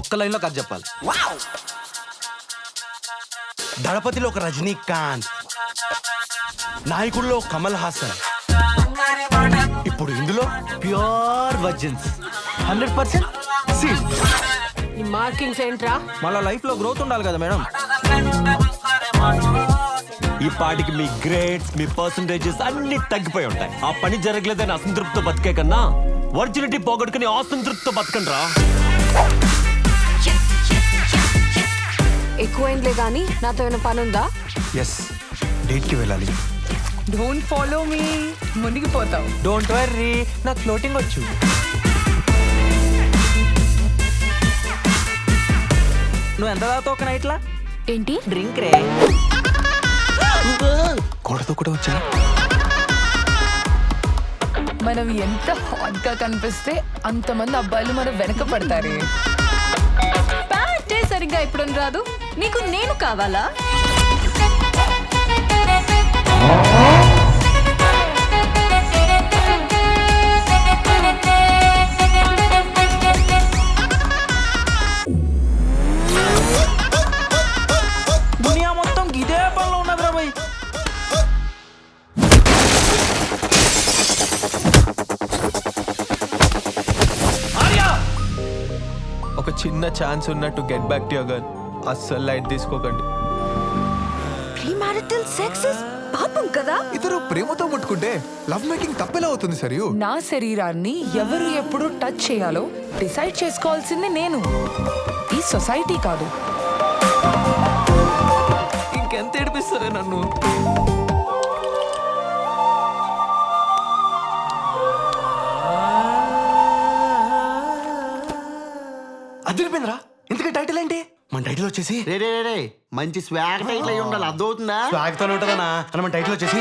ఒక్క లైన్లో కథ చెప్పాలి. దళపతిలో ఒక రజనీకాంత్, నాయకుల్లో కమల్ హాసన్, ఇప్పుడు ఇందులో ప్యూర్ వర్జిన్స్ 100% సీల్. ఈ మార్కింగ్స్ ఏంట్రా? మళ్ళా లైఫ్ లో గ్రోత్ ఉండాలి కదా మేడం. ఈ పాటికి మీ గ్రేడ్స్, మీ పర్సంటేజెస్ అన్ని తగ్గిపోయి ఉంటాయి. ఆ పని జరగలేదని అసంతృప్తితో బతికే కన్నా ఒరిజినిటీ పోగొట్టుకుని అసంతృప్తితో బతకండి రా. ఎక్కువైందిలే గానీ నాతో ఏమైనా పని ఉందా? ఎస్, డేట్ కి వెళ్ళాలి. డోంట్ ఫాలో మీ, మునిగిపోతావు. డోంట్ వర్రీ, నాకు ఫ్లోటింగ్ వచ్చు. నువ్వు ఎంత తాగుతావు ఒక నైట్లా? ఏంటి డ్రింక్ రే. గోడతో కూడా వచ్చా. మనం ఎంత హాట్ గా కనిపిస్తే అంతమంది అబ్బాయిలు మనం వెనక పడతారే. ప్యాంటే సరిగ్గా ఇప్పుడు రాదు, నీకు నేను కావాలా? దునియా మొత్తం ఇదే పనిలో ఉన్నది రా భయ్. ఒక చిన్న ఛాన్స్ ఉన్నట్టు get back to your girl. అస్సలు లైట్ తీసుకోకండి. ప్రీమారిటల్ సెక్స్ ఇస్ పాపం కదా. ఇద్దరు ప్రేమతో ముట్టుకుంటే లవ్ మేకింగ్ తప్పెలా అవుతుంది సరియు? నా శరీరాన్ని ఎవరు ఎప్పుడు టచ్ చేయాలో డిసైడ్ చేసుకోవాల్సింది నేను, ఈ సొసైటీ కాదు. ఇంకెంత ఏడిపిస్తారే నన్ను. అదిరిపోయిందిరా. ఇంతకీ టైటిల్ ఏంటి? మన టైటిల్ వచ్చేసి రే రే రే మంచి స్వాగ్ టైటిల్ అయి ఉండాలి. అర్థమవుతుందా? స్వాగతం ఉంటుందన్నా. మన టైటిల్ వచ్చేసి